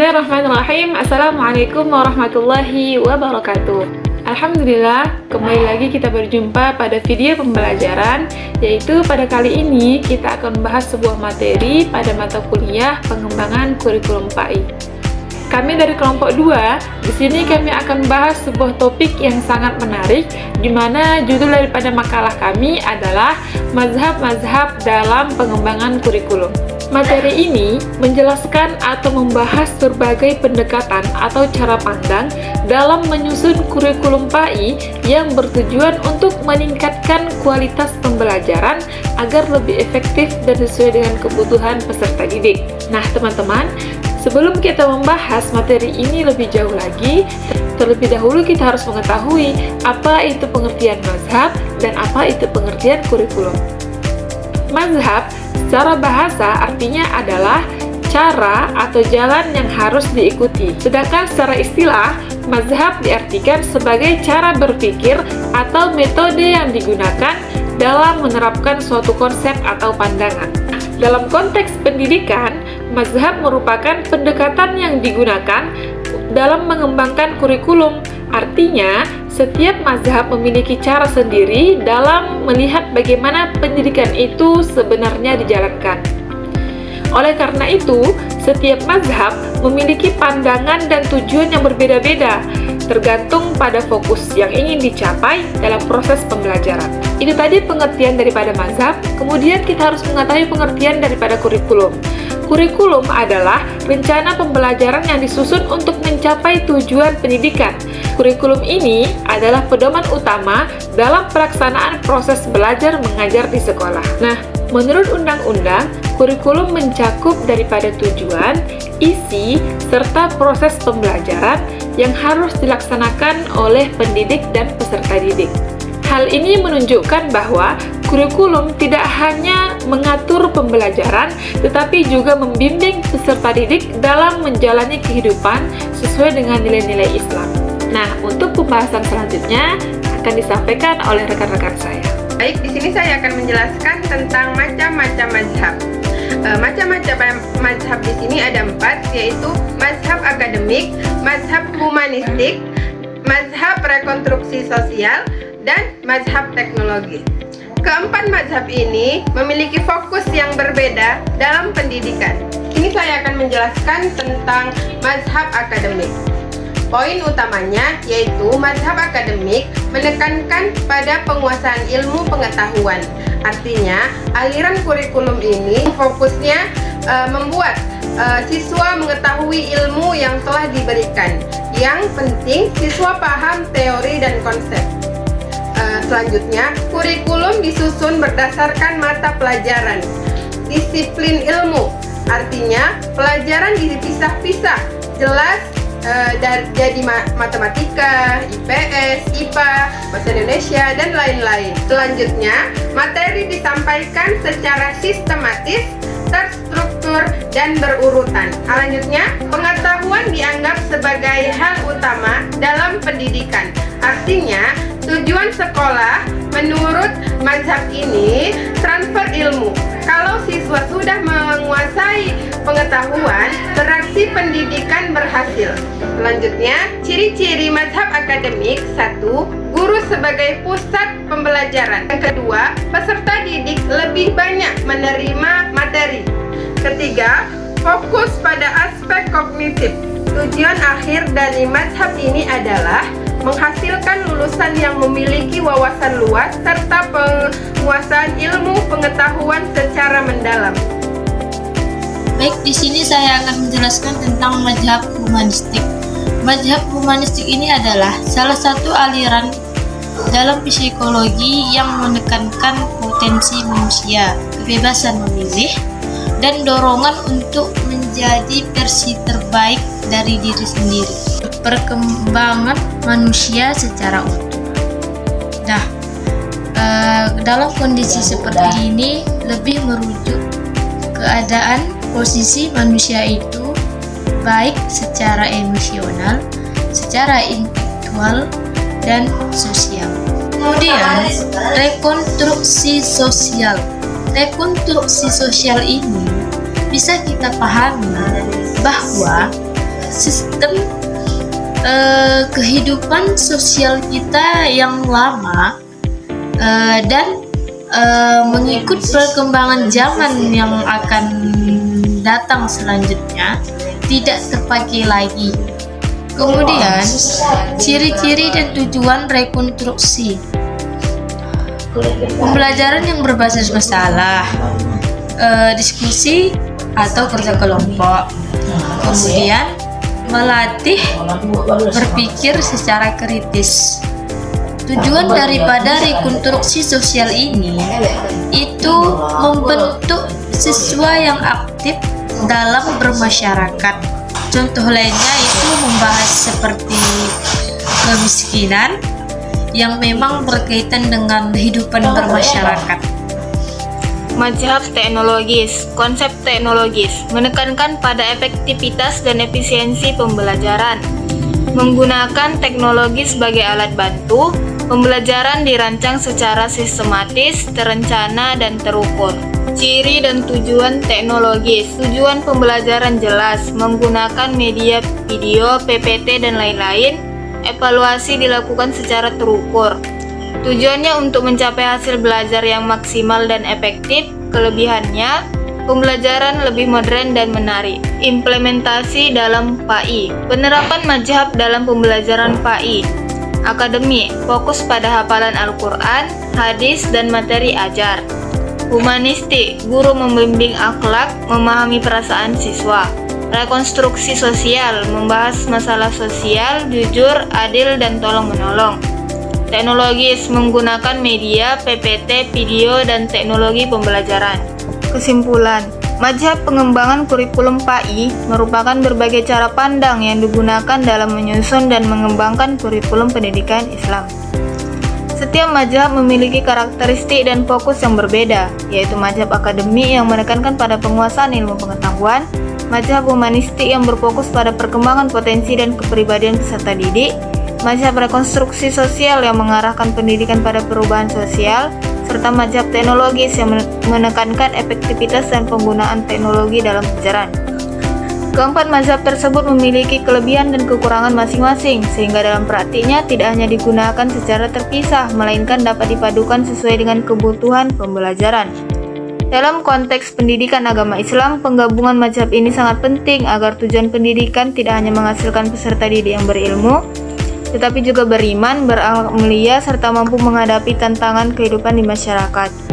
Bismillahirrahmanirrahim. Assalamualaikum warahmatullahi wabarakatuh. Alhamdulillah, kembali lagi kita berjumpa pada video pembelajaran, yaitu pada kali ini kita akan membahas sebuah materi pada mata kuliah pengembangan kurikulum PAI. Kami dari kelompok 2, di sini kami akan membahas sebuah topik yang sangat menarik, di mana judul daripada makalah kami adalah mazhab-mazhab dalam pengembangan kurikulum. Materi ini menjelaskan atau membahas berbagai pendekatan atau cara pandang dalam menyusun kurikulum PAI yang bertujuan untuk meningkatkan kualitas pembelajaran agar lebih efektif dan sesuai dengan kebutuhan peserta didik. Nah, teman-teman, sebelum kita membahas materi ini lebih jauh lagi, terlebih dahulu kita harus mengetahui apa itu pengertian mazhab dan apa itu pengertian kurikulum. Mazhab secara bahasa artinya adalah cara atau jalan yang harus diikuti. Sedangkan secara istilah, mazhab diartikan sebagai cara berpikir atau metode yang digunakan dalam menerapkan suatu konsep atau pandangan. Dalam konteks pendidikan, mazhab merupakan pendekatan yang digunakan dalam mengembangkan kurikulum. Artinya, setiap mazhab memiliki cara sendiri dalam melihat bagaimana pendidikan itu sebenarnya dijalankan. Oleh karena itu, setiap mazhab memiliki pandangan dan tujuan yang berbeda-beda, tergantung pada fokus yang ingin dicapai dalam proses pembelajaran. Itu tadi pengertian daripada mazhab, kemudian kita harus mengetahui pengertian daripada kurikulum. Kurikulum adalah rencana pembelajaran yang disusun untuk mencapai tujuan pendidikan. Kurikulum ini adalah pedoman utama dalam pelaksanaan proses belajar mengajar di sekolah. Nah, menurut undang-undang, kurikulum mencakup daripada tujuan, isi, serta proses pembelajaran yang harus dilaksanakan oleh pendidik dan peserta didik. Hal ini menunjukkan bahwa kurikulum tidak hanya mengatur pembelajaran, tetapi juga membimbing peserta didik dalam menjalani kehidupan sesuai dengan nilai-nilai Islam. Nah, untuk pembahasan selanjutnya akan disampaikan oleh rekan-rekan saya. Baik, di sini saya akan menjelaskan tentang macam-macam mazhab. Macam-macam mazhab di sini ada 4, yaitu mazhab akademik, mazhab humanistik, mazhab rekonstruksi sosial, dan mazhab teknologi. Keempat mazhab ini memiliki fokus yang berbeda dalam pendidikan. Ini saya akan menjelaskan tentang mazhab akademik. Poin utamanya yaitu mazhab akademik menekankan pada penguasaan ilmu pengetahuan. Artinya, aliran kurikulum ini fokusnya membuat siswa mengetahui ilmu yang telah diberikan. Yang penting, siswa paham teori dan konsep. Selanjutnya, kurikulum disusun berdasarkan mata pelajaran. Disiplin ilmu, artinya pelajaran dipisah-pisah, jelas jadi matematika, IPS, IPA, Bahasa Indonesia, dan lain-lain. Selanjutnya, materi disampaikan secara sistematis, terstruktur, dan berurutan. Selanjutnya, pengetahuan dianggap sebagai hal utama dalam pendidikan. Artinya, tujuan sekolah menurut mazhab ini transfer ilmu. Kalau siswa sudah menguasai pengetahuan, berarti pendidikan berhasil. Selanjutnya, ciri-ciri mazhab akademik. 1. Guru sebagai pusat pembelajaran. Yang kedua, peserta didik lebih banyak menerima materi. Ketiga, fokus pada aspek kognitif. Tujuan akhir dari mazhab ini adalah menghasilkan lulusan yang memiliki wawasan luas serta penguasaan ilmu pengetahuan secara mendalam. Baik, di sini saya akan menjelaskan tentang mazhab humanistik. Mazhab humanistik ini adalah salah satu aliran dalam psikologi yang menekankan potensi manusia, kebebasan memilih, dan dorongan untuk menjadi versi terbaik dari diri sendiri. Perkembangan manusia secara utuh. Nah, dalam kondisi seperti ini lebih merujuk keadaan posisi manusia itu baik secara emosional, secara intelektual, dan sosial. Kemudian, rekonstruksi sosial. Rekonstruksi sosial ini bisa kita pahami bahwa sistem kehidupan sosial kita yang lama dan mengikut perkembangan zaman yang akan datang selanjutnya tidak terpakai lagi. Kemudian, ciri-ciri dan tujuan rekonstruksi. Pembelajaran yang berbasis masalah, diskusi atau kerja kelompok. Kemudian, melatih berpikir secara kritis. Tujuan daripada rekonstruksi sosial ini itu membentuk siswa yang aktif dalam bermasyarakat. Contoh lainnya itu membahas seperti kemiskinan yang memang berkaitan dengan kehidupan bermasyarakat. Mazhab teknologis. Konsep teknologis menekankan pada efektivitas dan efisiensi pembelajaran. Menggunakan teknologi sebagai alat bantu, pembelajaran dirancang secara sistematis, terencana, dan terukur. Ciri dan tujuan teknologis. Tujuan pembelajaran jelas, menggunakan media video, PPT, dan lain-lain. Evaluasi dilakukan secara terukur. Tujuannya untuk mencapai hasil belajar yang maksimal dan efektif. Kelebihannya, pembelajaran lebih modern dan menarik. Implementasi dalam PAI. Penerapan mazhab dalam pembelajaran PAI. Akademik, fokus pada hafalan Al-Quran, hadis, dan materi ajar. Humanistik, guru membimbing akhlak, memahami perasaan siswa. Rekonstruksi sosial, membahas masalah sosial, jujur, adil, dan tolong-menolong. Teknologis, menggunakan media, PPT, video, dan teknologi pembelajaran. Kesimpulan, mazhab pengembangan kurikulum PAI merupakan berbagai cara pandang yang digunakan dalam menyusun dan mengembangkan kurikulum pendidikan Islam. Setiap mazhab memiliki karakteristik dan fokus yang berbeda, yaitu mazhab akademik yang menekankan pada penguasaan ilmu pengetahuan, mazhab humanistik yang berfokus pada perkembangan potensi dan kepribadian peserta didik, mazhab rekonstruksi sosial yang mengarahkan pendidikan pada perubahan sosial, serta mazhab teknologis yang menekankan efektivitas dan penggunaan teknologi dalam pelajaran. Keempat mazhab tersebut memiliki kelebihan dan kekurangan masing-masing, sehingga dalam praktiknya tidak hanya digunakan secara terpisah, melainkan dapat dipadukan sesuai dengan kebutuhan pembelajaran. Dalam konteks pendidikan agama Islam, penggabungan mazhab ini sangat penting agar tujuan pendidikan tidak hanya menghasilkan peserta didik yang berilmu, tetapi juga beriman, berakhlak mulia, serta mampu menghadapi tantangan kehidupan di masyarakat.